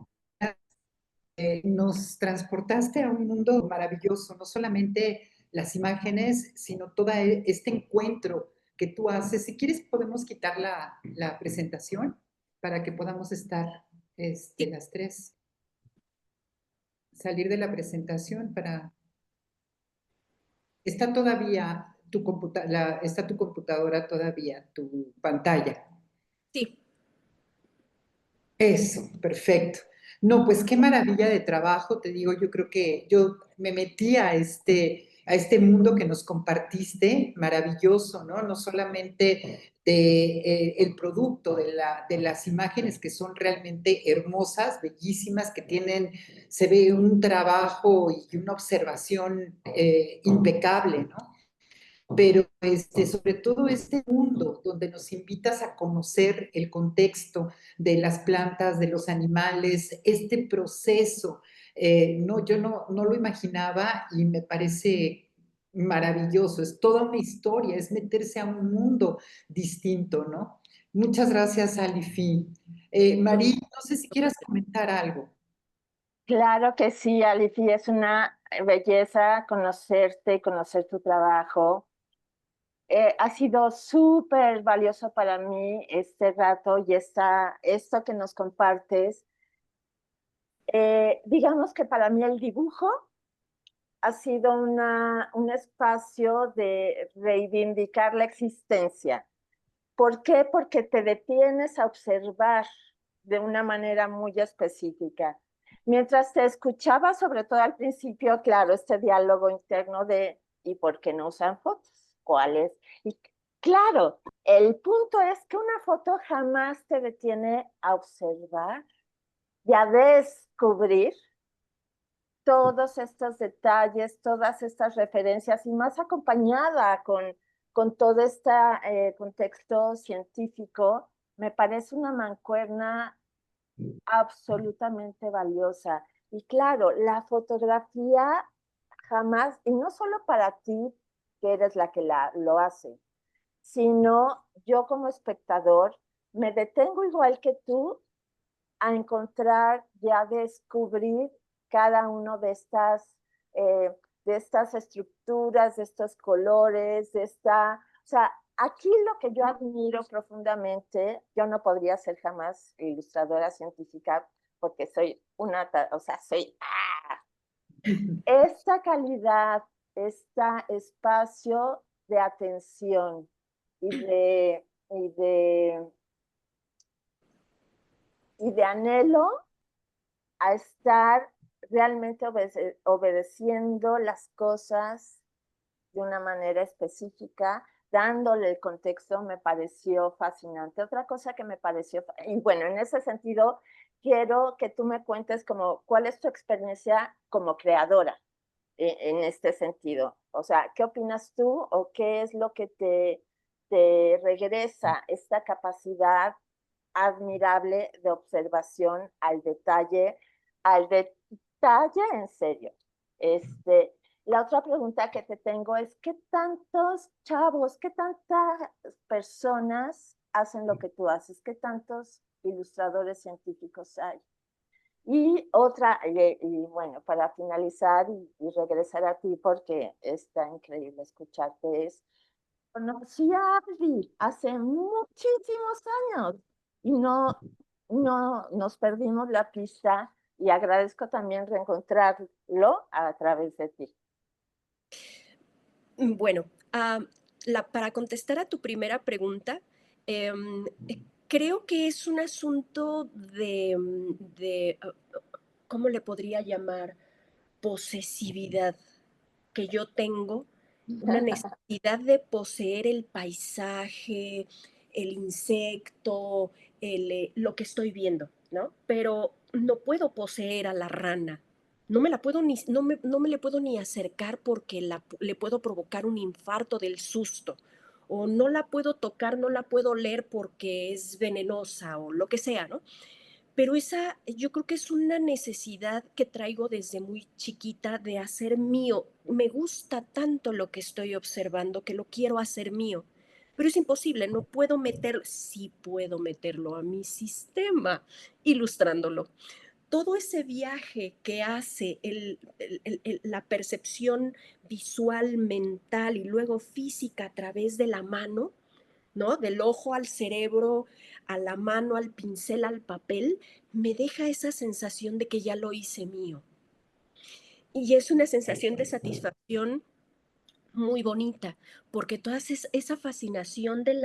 Nos transportaste a un mundo maravilloso, no solamente las imágenes, sino todo este encuentro que tú haces. Si quieres, podemos quitar la presentación para que podamos estar las tres. Salir de la presentación para... Está todavía está tu computadora todavía, tu pantalla. Sí. Eso, perfecto. No, pues qué maravilla de trabajo, te digo, yo creo que yo me metí a este mundo que nos compartiste, maravilloso, ¿no? No solamente el producto de las imágenes que son realmente hermosas, bellísimas, que tienen, se ve un trabajo y una observación impecable, ¿no? Pero sobre todo este mundo donde nos invitas a conocer el contexto de las plantas, de los animales, este proceso, no, yo no lo imaginaba y me parece maravilloso, es toda una historia, es meterse a un mundo distinto, ¿no? Muchas gracias, Alifi. Marí, no sé si quieras comentar algo. Claro que sí, Alifi, es una belleza conocerte y conocer tu trabajo. Ha sido súper valioso para mí este rato y esto que nos compartes. Digamos que para mí el dibujo ha sido un espacio de reivindicar la existencia. ¿Por qué? Porque te detienes a observar de una manera muy específica. Mientras te escuchaba, sobre todo al principio, claro, este diálogo interno de ¿y por qué no usan fotos? ¿Cuáles? Y claro, el punto es que una foto jamás te detiene a observar y a descubrir todos estos detalles, todas estas referencias y más acompañada con todo este contexto científico, me parece una mancuerna absolutamente valiosa. Y claro, la fotografía jamás, y no solo para ti, que eres la que lo hace, sino yo como espectador, me detengo igual que tú a encontrar y a descubrir cada uno de estas estructuras, de estos colores, o sea, aquí lo que yo admiro profundamente, yo no podría ser jamás ilustradora científica porque soy o sea, soy esta calidad, este espacio de atención y de anhelo a estar realmente obedeciendo las cosas de una manera específica, dándole el contexto, me pareció fascinante. Otra cosa que me pareció, y bueno, en ese sentido, quiero que tú me cuentes como cuál es tu experiencia como creadora en este sentido. O sea, ¿qué opinas tú o qué es lo que te regresa esta capacidad admirable de observación al detalle en serio? La otra pregunta que te tengo es, ¿qué tantos chavos, qué tantas personas hacen lo que tú haces? ¿Qué tantos ilustradores científicos hay? Y otra, bueno, para finalizar y regresar a ti porque está increíble escucharte, conocí a Abby hace muchísimos años y no nos perdimos la pista y agradezco también reencontrarlo a través de ti. Bueno, para contestar a tu primera pregunta, Em, Creo que es un asunto ¿cómo le podría llamar? Posesividad que yo tengo, una necesidad de poseer el paisaje, el insecto, lo que estoy viendo, ¿no? Pero no puedo poseer a la rana. No me la puedo ni, no me le puedo ni acercar porque le puedo provocar un infarto del susto. O no la puedo tocar, no la puedo oler porque es venenosa o lo que sea, ¿no? Pero esa yo creo que es una necesidad que traigo desde muy chiquita de hacer mío. Me gusta tanto lo que estoy observando que lo quiero hacer mío. Pero es imposible, no puedo meterlo, sí puedo meterlo a mi sistema, ilustrándolo. Todo ese viaje que hace la percepción visual, mental y luego física a través de la mano, ¿no? Del ojo al cerebro, a la mano, al pincel, al papel, me deja esa sensación de que ya lo hice mío. Y es una sensación de satisfacción muy bonita, porque toda esa fascinación del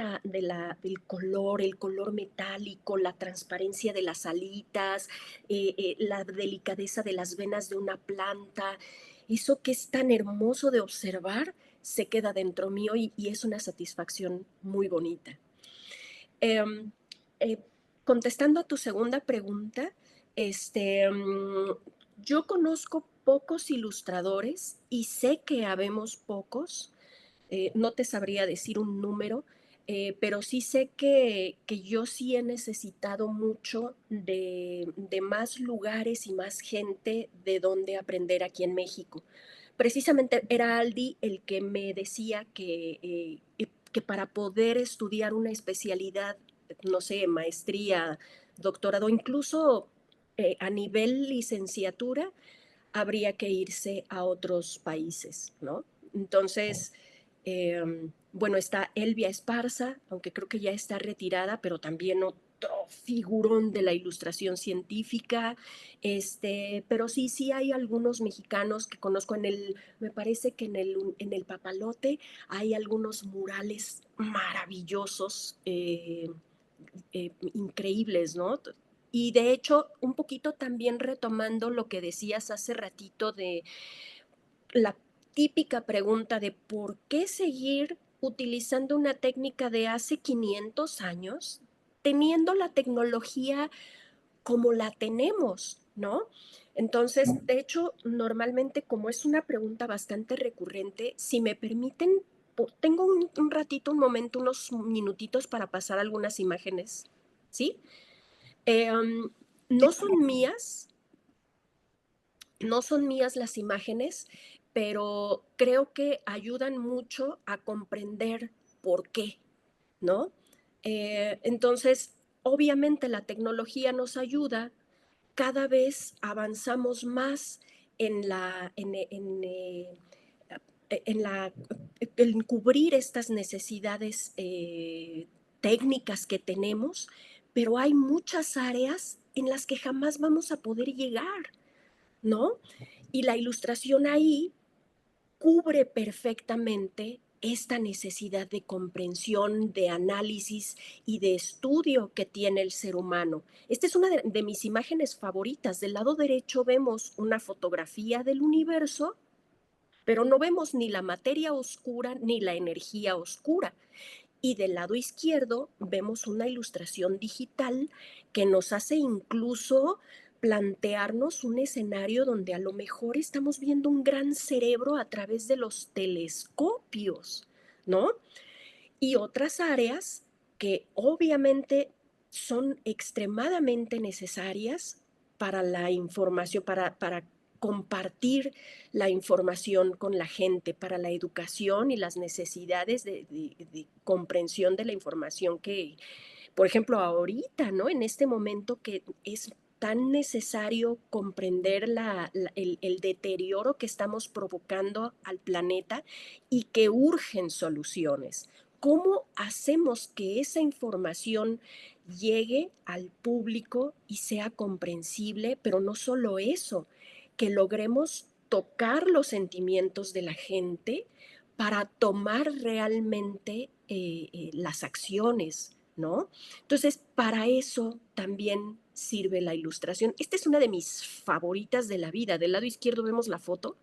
color metálico, la transparencia de las alitas, la delicadeza de las venas de una planta, eso que es tan hermoso de observar, se queda dentro mío y es una satisfacción muy bonita. Em, eh, Contestando a tu segunda pregunta, yo conozco pocos ilustradores y sé que habemos pocos. No te sabría decir un número, pero sí sé que yo sí he necesitado mucho de más lugares y más gente de donde aprender aquí en México. Precisamente era Aldi el que me decía que para poder estudiar una especialidad, no sé, maestría, doctorado, incluso a nivel licenciatura, habría que irse a otros países, ¿no? Entonces, bueno, está Elvia Esparza, aunque creo que ya está retirada, pero también otro figurón de la ilustración científica, pero sí, sí hay algunos mexicanos que conozco me parece que en el Papalote hay algunos murales maravillosos, increíbles, ¿no? Y de hecho, un poquito también retomando lo que decías hace ratito de la típica pregunta de por qué seguir utilizando una técnica de hace 500 años, teniendo la tecnología como la tenemos, ¿no? Entonces, de hecho, normalmente como es una pregunta bastante recurrente, si me permiten, tengo un ratito, un momento, unos minutitos para pasar algunas imágenes, ¿sí? No son mías, no son mías las imágenes, pero creo que ayudan mucho a comprender por qué, ¿no? Entonces, obviamente la tecnología nos ayuda, cada vez avanzamos más en en la, en cubrir estas necesidades técnicas que tenemos, pero hay muchas áreas en las que jamás vamos a poder llegar, ¿no? Y la ilustración ahí cubre perfectamente esta necesidad de comprensión, de análisis y de estudio que tiene el ser humano. Esta es una de mis imágenes favoritas. Del lado derecho vemos una fotografía del universo, pero no vemos ni la materia oscura ni la energía oscura. Y del lado izquierdo vemos una ilustración digital que nos hace incluso plantearnos un escenario donde a lo mejor estamos viendo un gran cerebro a través de los telescopios, ¿no? Y otras áreas que obviamente son extremadamente necesarias para la información, para compartir la información con la gente, para la educación y las necesidades de comprensión de la información que, por ejemplo, ahorita, ¿no? En este momento que es tan necesario comprender el deterioro que estamos provocando al planeta y que urgen soluciones. ¿Cómo hacemos que esa información llegue al público y sea comprensible? Pero no solo eso, que logremos tocar los sentimientos de la gente para tomar realmente las acciones, ¿no? Entonces, para eso también sirve la ilustración. Esta es una de mis favoritas de la vida. Del lado izquierdo vemos la foto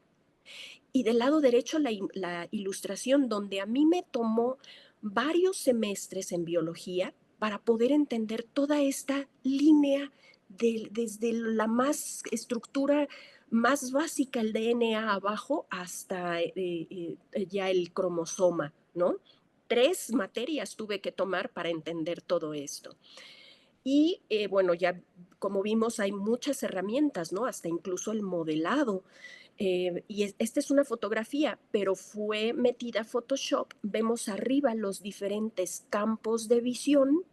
y del lado derecho la ilustración, donde a mí me tomó varios semestres en biología para poder entender toda esta línea desde la más estructura más básica, el DNA abajo, hasta ya el cromosoma, ¿no? 3 materias tuve que tomar para entender todo esto. Y bueno, ya como vimos, hay muchas herramientas, ¿no? Hasta incluso el modelado. Esta es una fotografía, pero fue metida a Photoshop. Vemos arriba los diferentes campos de visión.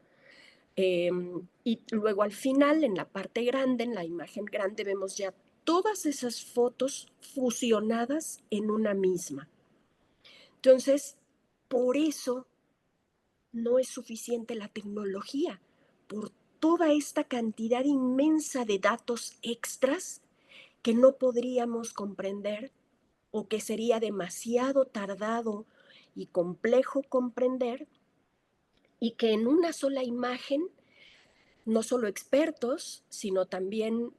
Y luego al final, en la parte grande, en la imagen grande, vemos ya todas esas fotos fusionadas en una misma. Entonces, por eso no es suficiente la tecnología, por toda esta cantidad inmensa de datos extras que no podríamos comprender o que sería demasiado tardado y complejo comprender, y que en una sola imagen, no solo expertos, sino también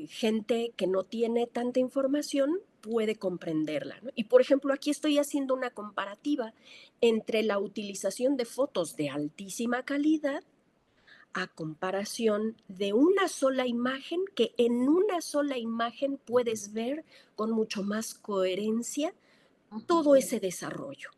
gente que no tiene tanta información puede comprenderla, ¿no? Y por ejemplo, aquí estoy haciendo una comparativa entre la utilización de fotos de altísima calidad a comparación de una sola imagen, que en una sola imagen puedes ver con mucho más coherencia todo ese desarrollo,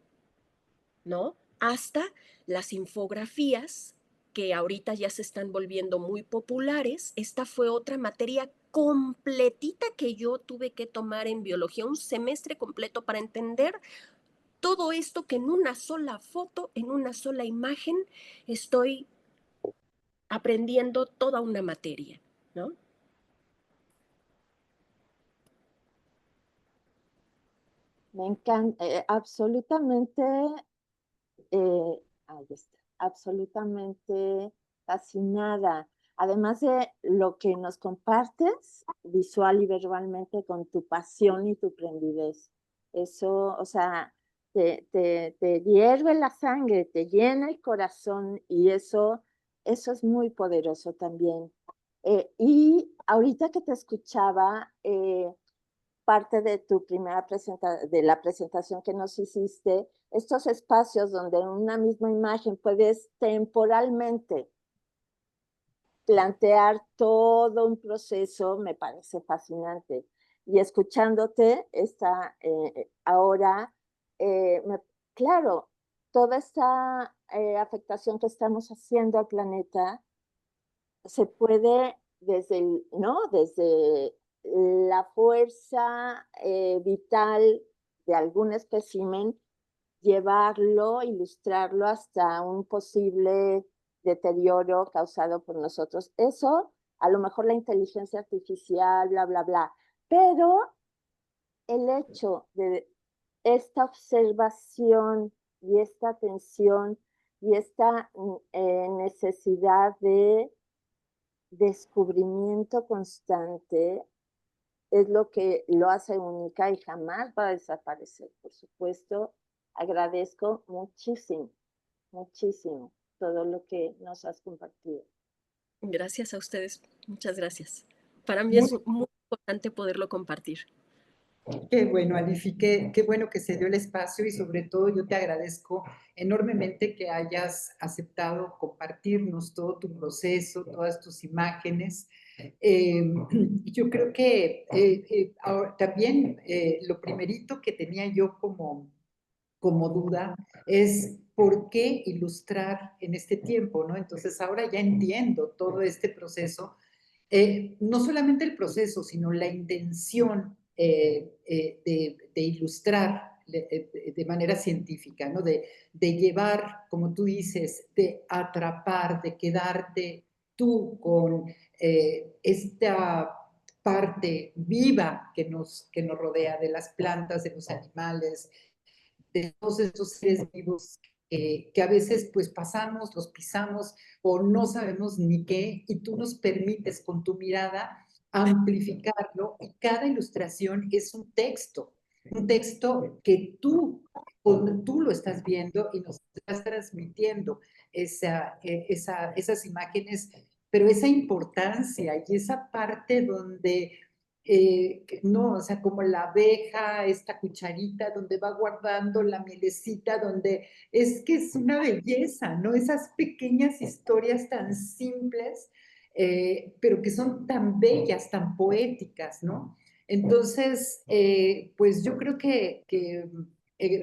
¿no? Hasta las infografías, que ahorita ya se están volviendo muy populares. Esta fue otra materia completita que yo tuve que tomar en biología, un semestre completo para entender todo esto que en una sola foto, en una sola imagen, estoy aprendiendo toda una materia, ¿no? Me encanta, absolutamente, ahí está, absolutamente fascinada. Además de lo que nos compartes visual y verbalmente con tu pasión y tu prendidez. Eso, o sea, te hierve la sangre, te llena el corazón y eso es muy poderoso también. Y ahorita que te escuchaba, parte de tu primera de la presentación que nos hiciste, estos espacios donde en una misma imagen puedes temporalmente plantear todo un proceso, me parece fascinante. Y escuchándote ahora, claro, toda esta afectación que estamos haciendo al planeta se puede desde la fuerza vital de algún espécimen, llevarlo, ilustrarlo hasta un posible deterioro causado por nosotros. Eso, a lo mejor la inteligencia artificial, bla, bla, bla. Pero el hecho de esta observación y esta atención y esta necesidad de descubrimiento constante es lo que lo hace única y jamás va a desaparecer. Por supuesto, agradezco muchísimo, muchísimo todo lo que nos has compartido. Gracias a ustedes, muchas gracias. Para mí Muy, es muy importante poderlo compartir. qué bueno, Alifi, qué bueno que se dio el espacio y sobre todo yo te agradezco enormemente que hayas aceptado compartirnos todo tu proceso, todas tus imágenes. Yo creo que también lo primerito que tenía yo como duda es por qué ilustrar en este tiempo, ¿no? Entonces ahora ya entiendo todo este proceso, no solamente el proceso, sino la intención de ilustrar de manera científica, ¿no? De llevar, como tú dices, de atrapar, de quedarte tú con esta parte viva que nos rodea, de las plantas, de los animales, de todos estos seres vivos que a veces pues pasamos, los pisamos o no sabemos ni qué, y tú nos permites con tu mirada amplificarlo, y cada ilustración es un texto que tú tú lo estás viendo y nos estás transmitiendo esas imágenes, pero esa importancia y esa parte donde, no, o sea, como la abeja, esta cucharita donde va guardando la mielecita, donde es que es una belleza, ¿no? Esas pequeñas historias tan simples, pero que son tan bellas, tan poéticas, ¿no? Entonces, pues yo creo que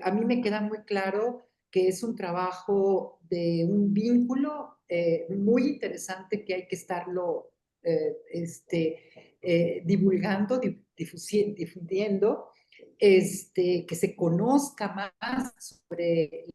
a mí me queda muy claro que es un trabajo de un vínculo muy interesante que hay que estarlo divulgando, difundiendo, que se conozca más sobre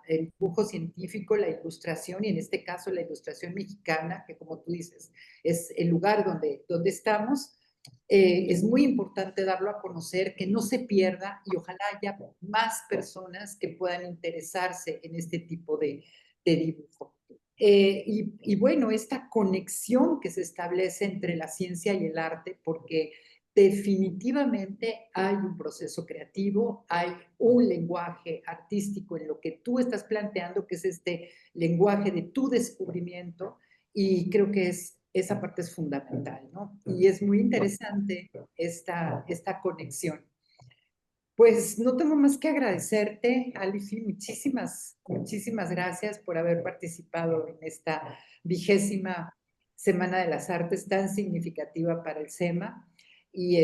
el dibujo científico, la ilustración, y en este caso la ilustración mexicana, que como tú dices, es el lugar donde estamos. Es muy importante darlo a conocer, que no se pierda y ojalá haya más personas que puedan interesarse en este tipo de dibujo. Y bueno, esta conexión que se establece entre la ciencia y el arte, porque definitivamente hay un proceso creativo, hay un lenguaje artístico en lo que tú estás planteando, que es este lenguaje de tu descubrimiento, y creo que esa parte es fundamental, ¿no? Y es muy interesante esta conexión. Pues no tengo más que agradecerte, Alifi, muchísimas gracias por haber participado en esta 20ª Semana de las Artes tan significativa para el SEMA. Y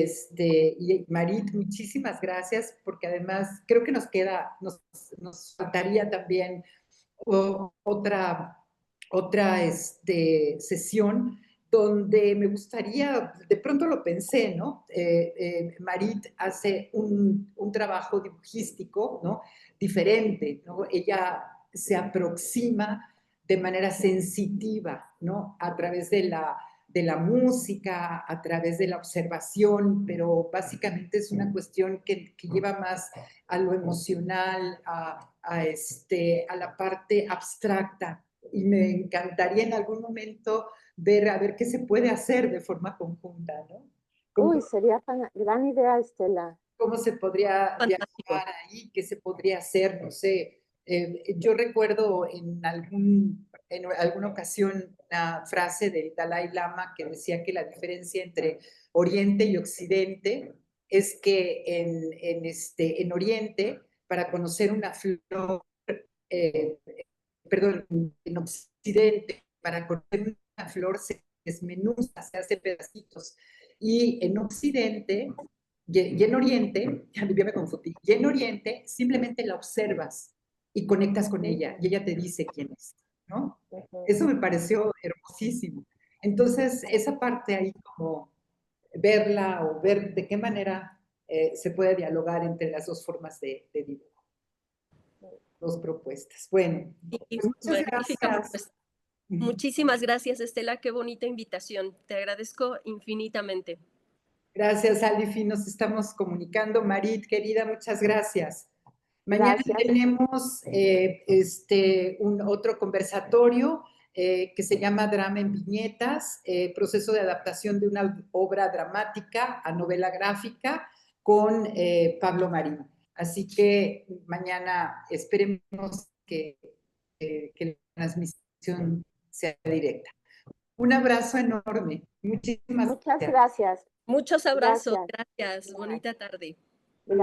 Marit, muchísimas gracias, porque además creo que nos faltaría también otra sesión donde me gustaría, de pronto lo pensé, ¿no? Marit hace un trabajo dibujístico, ¿no? Diferente, ¿no? Ella se aproxima de manera sensitiva, ¿no? A través de la música, a través de la observación, pero básicamente es una cuestión que lleva más a lo emocional, a la parte abstracta. Y me encantaría en algún momento a ver qué se puede hacer de forma conjunta, ¿no? Uy, sería gran idea, Estela. ¿Cómo se podría dialogar ahí? ¿Qué se podría hacer? No sé. Yo recuerdo en alguna ocasión una frase del Dalai Lama que decía que la diferencia entre Oriente y Occidente es que en Oriente, para conocer una flor, perdón, en Occidente, para conocer una flor se desmenuza, se hace pedacitos. Y en Occidente y en Oriente, ya me confundí, y en Oriente simplemente la observas y conectas con ella y ella te dice quién es, ¿no? Eso me pareció hermosísimo. Entonces, esa parte ahí como verla o ver de qué manera se puede dialogar entre las dos formas de dibujo, dos propuestas. Bueno, pues muchas gracias. Muchísimas gracias, Estela. Qué bonita invitación. Te agradezco infinitamente. Gracias, Alifi. Nos estamos comunicando. Marit, querida, muchas gracias. Mañana Gracias. tenemos otro conversatorio que se llama Drama en Viñetas, proceso de adaptación de una obra dramática a novela gráfica con Pablo Marín. Así que mañana esperemos que la transmisión sea directa. Un abrazo enorme. Muchísimas Muchas gracias. Muchos abrazos. Gracias. Gracias. Bonita tarde.